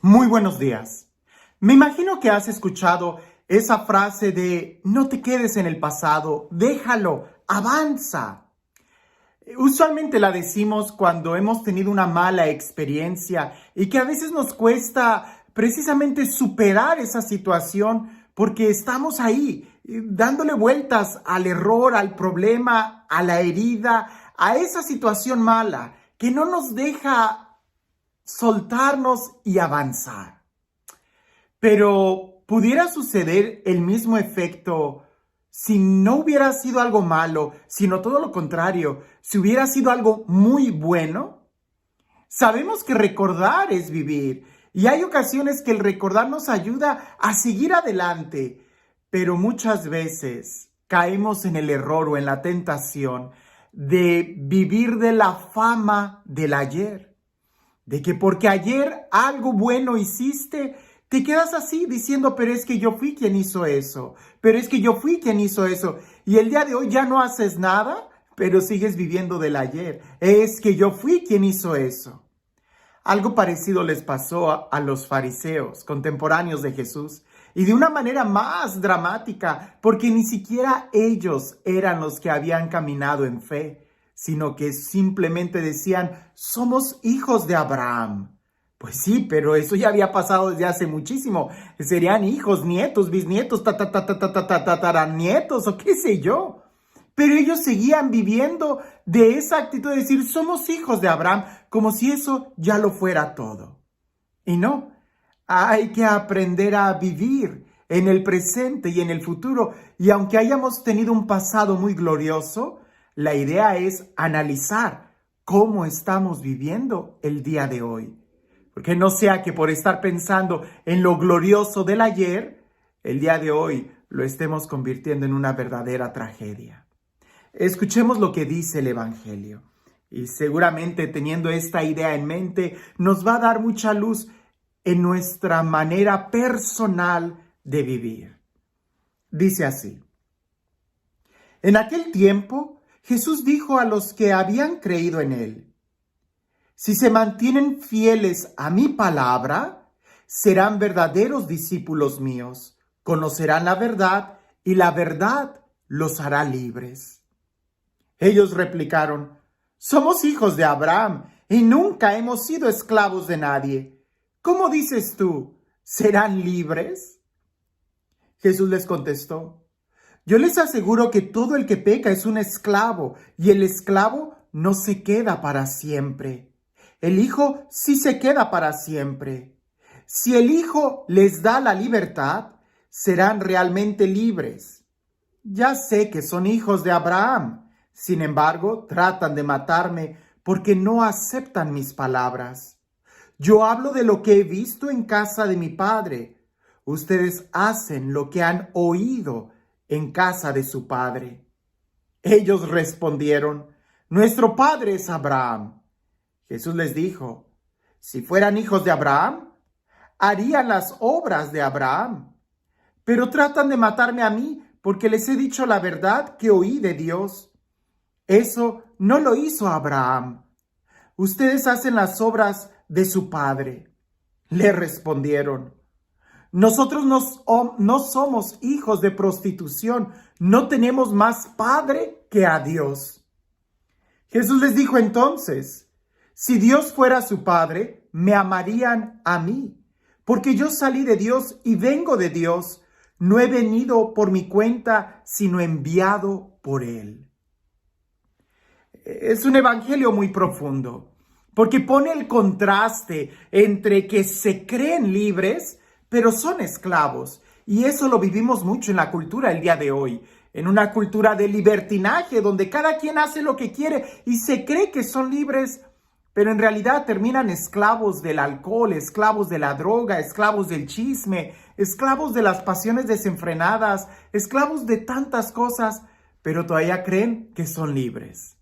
Muy buenos días. Me imagino que has escuchado esa frase de no te quedes en el pasado, déjalo, avanza. Usualmente la decimos cuando hemos tenido una mala experiencia y que a veces nos cuesta precisamente superar esa situación porque estamos ahí dándole vueltas al error, al problema, a la herida, a esa situación mala que no nos deja soltarnos y avanzar. Pero pudiera suceder el mismo efecto si no hubiera sido algo malo, sino todo lo contrario, si hubiera sido algo muy bueno. Sabemos que recordar es vivir y hay ocasiones que el recordar nos ayuda a seguir adelante, pero muchas veces caemos en el error o en la tentación de vivir de la fama del ayer. De que porque ayer algo bueno hiciste, te quedas así diciendo, pero es que yo fui quien hizo eso, pero es que yo fui quien hizo eso. Y el día de hoy ya no haces nada, pero sigues viviendo del ayer. Es que yo fui quien hizo eso. Algo parecido les pasó a los fariseos, contemporáneos de Jesús, y de una manera más dramática, porque ni siquiera ellos eran los que habían caminado en fe, sino que simplemente decían, somos hijos de Abraham. Pues sí, pero eso ya había pasado desde hace muchísimo. Serían hijos, nietos, bisnietos, tataranietos o qué sé yo. Pero ellos seguían viviendo de esa actitud de decir, somos hijos de Abraham, como si eso ya lo fuera todo. Y no, hay que aprender a vivir en el presente y en el futuro. Y aunque hayamos tenido un pasado muy glorioso, la idea es analizar cómo estamos viviendo el día de hoy. Porque no sea que por estar pensando en lo glorioso del ayer, el día de hoy lo estemos convirtiendo en una verdadera tragedia. Escuchemos lo que dice el Evangelio y seguramente teniendo esta idea en mente nos va a dar mucha luz en nuestra manera personal de vivir. Dice así: en aquel tiempo Jesús dijo a los que habían creído en él: si se mantienen fieles a mi palabra, serán verdaderos discípulos míos, conocerán la verdad y la verdad los hará libres. Ellos replicaron: somos hijos de Abraham y nunca hemos sido esclavos de nadie. ¿Cómo dices tú, serán libres? Jesús les contestó: yo les aseguro que todo el que peca es un esclavo y el esclavo no se queda para siempre. El Hijo sí se queda para siempre. Si el Hijo les da la libertad, serán realmente libres. Ya sé que son hijos de Abraham. Sin embargo, tratan de matarme porque no aceptan mis palabras. Yo hablo de lo que he visto en casa de mi padre. Ustedes hacen lo que han oído en casa de su padre. Ellos respondieron: nuestro padre es Abraham. Jesús les dijo: si fueran hijos de Abraham, harían las obras de Abraham. Pero tratan de matarme a mí porque les he dicho la verdad que oí de Dios. Eso no lo hizo Abraham. Ustedes hacen las obras de su padre. Le respondieron: nosotros no somos hijos de prostitución, no tenemos más padre que a Dios. Jesús les dijo entonces: si Dios fuera su padre, me amarían a mí, porque yo salí de Dios y vengo de Dios. No he venido por mi cuenta, sino enviado por Él. Es un evangelio muy profundo, porque pone el contraste entre que se creen libres, pero son esclavos. Y eso lo vivimos mucho en la cultura el día de hoy, en una cultura de libertinaje, donde cada quien hace lo que quiere y se cree que son libres, pero en realidad terminan esclavos del alcohol, esclavos de la droga, esclavos del chisme, esclavos de las pasiones desenfrenadas, esclavos de tantas cosas, pero todavía creen que son libres.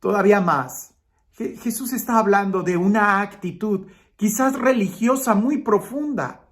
Todavía más, Jesús está hablando de una actitud quizás religiosa muy profunda.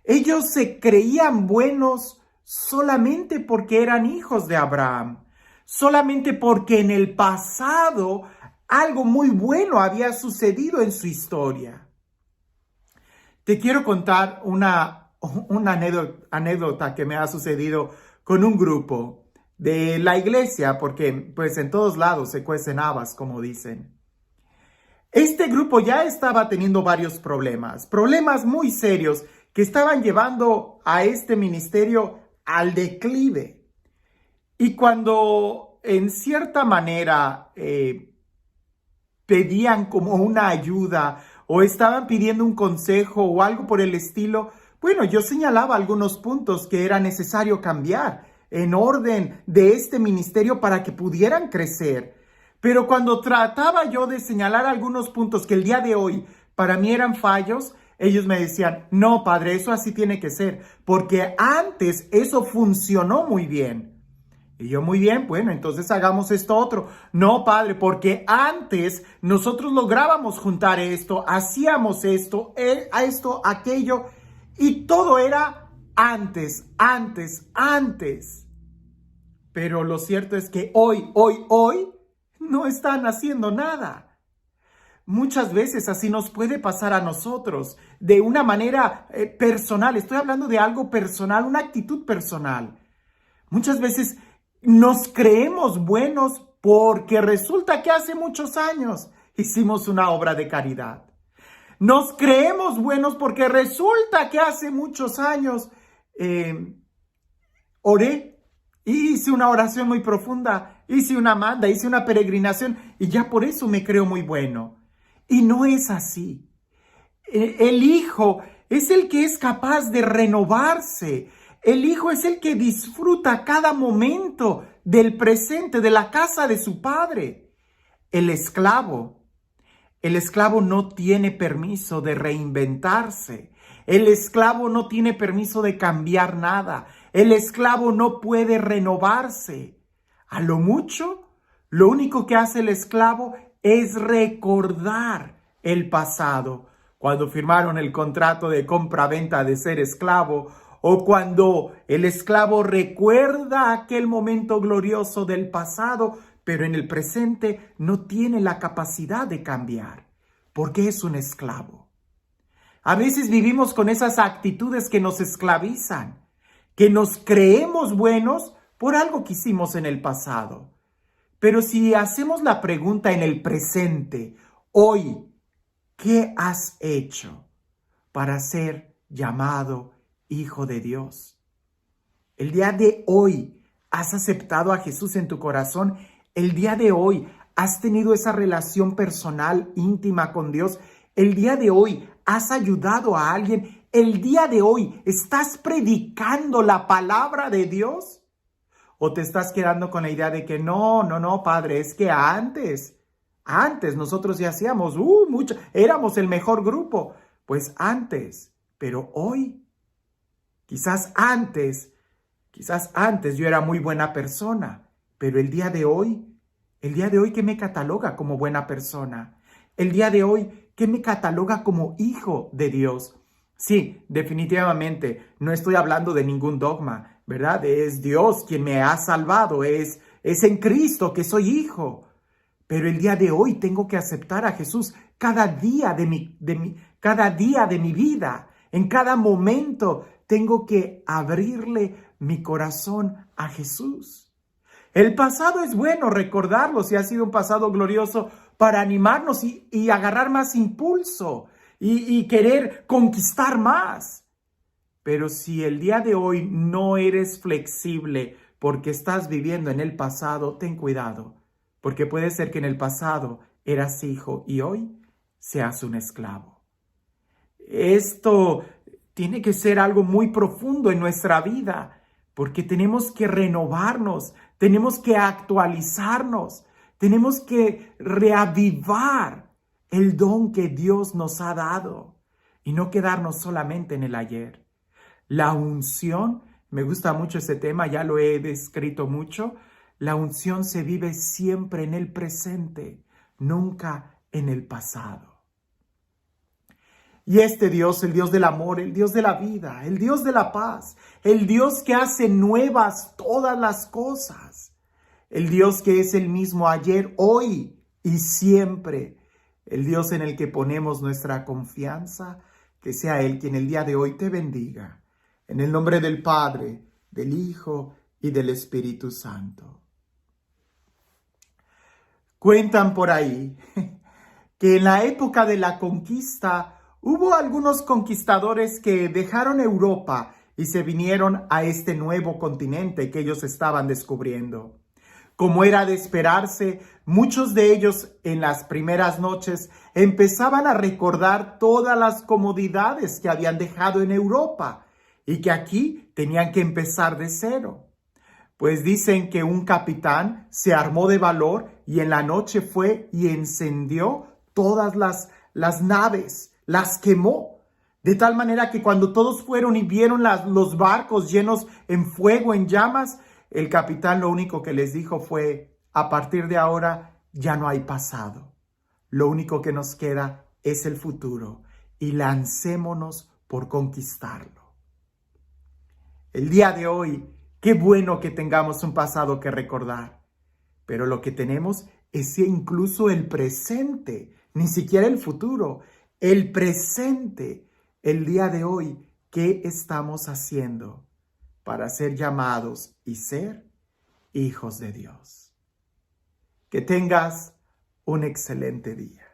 Ellos se creían buenos solamente porque eran hijos de Abraham, solamente porque en el pasado algo muy bueno había sucedido en su historia. Te quiero contar una anécdota que me ha sucedido con un grupo de la iglesia, porque pues en todos lados se cuecen habas, como dicen. Este grupo ya estaba teniendo varios problemas muy serios que estaban llevando a este ministerio al declive. Y cuando en cierta manera pedían como una ayuda o estaban pidiendo un consejo o algo por el estilo, bueno, yo señalaba algunos puntos que era necesario cambiar en orden de este ministerio para que pudieran crecer. Pero cuando trataba yo de señalar algunos puntos que el día de hoy para mí eran fallos, ellos me decían, no, padre, eso así tiene que ser, porque antes eso funcionó muy bien. Y yo, muy bien, bueno, entonces hagamos esto otro. No, padre, porque antes nosotros lográbamos juntar esto, hacíamos esto, aquello, y todo era antes. Pero lo cierto es que hoy, no están haciendo nada. Muchas veces así nos puede pasar a nosotros, de una manera personal. Estoy hablando de algo personal, una actitud personal. Muchas veces nos creemos buenos porque resulta que hace muchos años hicimos una obra de caridad. Nos creemos buenos porque resulta que hace muchos años oré y hice una oración muy profunda, hice una manda, hice una peregrinación y ya por eso me creo muy bueno. Y no es así. El Hijo es el que es capaz de renovarse. El Hijo es el que disfruta cada momento del presente, de la casa de su Padre. El esclavo no tiene permiso de reinventarse. El esclavo no tiene permiso de cambiar nada. El esclavo no puede renovarse. A lo mucho, lo único que hace el esclavo es recordar el pasado. Cuando firmaron el contrato de compra-venta de ser esclavo, o cuando el esclavo recuerda aquel momento glorioso del pasado, pero en el presente no tiene la capacidad de cambiar, porque es un esclavo. A veces vivimos con esas actitudes que nos esclavizan, que nos creemos buenos por algo que hicimos en el pasado. Pero si hacemos la pregunta en el presente, hoy, ¿qué has hecho para ser llamado Hijo de Dios? El día de hoy has aceptado a Jesús en tu corazón. El día de hoy has tenido esa relación personal íntima con Dios. El día de hoy has ayudado a alguien. El día de hoy estás predicando la palabra de Dios. ¿O te estás quedando con la idea de que no, padre, es que antes nosotros ya hacíamos mucho, éramos el mejor grupo? Pues antes, pero hoy, quizás antes yo era muy buena persona, pero el día de hoy, ¿qué me cataloga como buena persona? El día de hoy, ¿qué me cataloga como hijo de Dios? Sí, definitivamente, no estoy hablando de ningún dogma, ¿verdad? Es Dios quien me ha salvado, es en Cristo que soy hijo. Pero el día de hoy tengo que aceptar a Jesús cada día de mi vida. En cada momento tengo que abrirle mi corazón a Jesús. El pasado es bueno recordarlo si ha sido un pasado glorioso para animarnos y agarrar más impulso y querer conquistar más. Pero si el día de hoy no eres flexible porque estás viviendo en el pasado, ten cuidado, porque puede ser que en el pasado eras hijo y hoy seas un esclavo. Esto tiene que ser algo muy profundo en nuestra vida, porque tenemos que renovarnos, tenemos que actualizarnos, tenemos que reavivar el don que Dios nos ha dado y no quedarnos solamente en el ayer. La unción, me gusta mucho ese tema, ya lo he descrito mucho. La unción se vive siempre en el presente, nunca en el pasado. Y este Dios, el Dios del amor, el Dios de la vida, el Dios de la paz, el Dios que hace nuevas todas las cosas, el Dios que es el mismo ayer, hoy y siempre, el Dios en el que ponemos nuestra confianza, Que sea Él quien el día de hoy te bendiga. En el nombre del Padre, del Hijo y del Espíritu Santo. Cuentan por ahí que en la época de la conquista hubo algunos conquistadores que dejaron Europa y se vinieron a este nuevo continente que ellos estaban descubriendo. Como era de esperarse, muchos de ellos en las primeras noches empezaban a recordar todas las comodidades que habían dejado en Europa y que aquí tenían que empezar de cero. Pues dicen que un capitán se armó de valor y en la noche fue y encendió todas las naves, las quemó. De tal manera que cuando todos fueron y vieron los barcos llenos en fuego, en llamas, el capitán lo único que les dijo fue: a partir de ahora ya no hay pasado. Lo único que nos queda es el futuro y lancémonos por conquistarlo. El día de hoy, qué bueno que tengamos un pasado que recordar, pero lo que tenemos es incluso el presente, ni siquiera el futuro, el presente, el día de hoy. ¿Qué estamos haciendo para ser llamados y ser hijos de Dios? Que tengas un excelente día.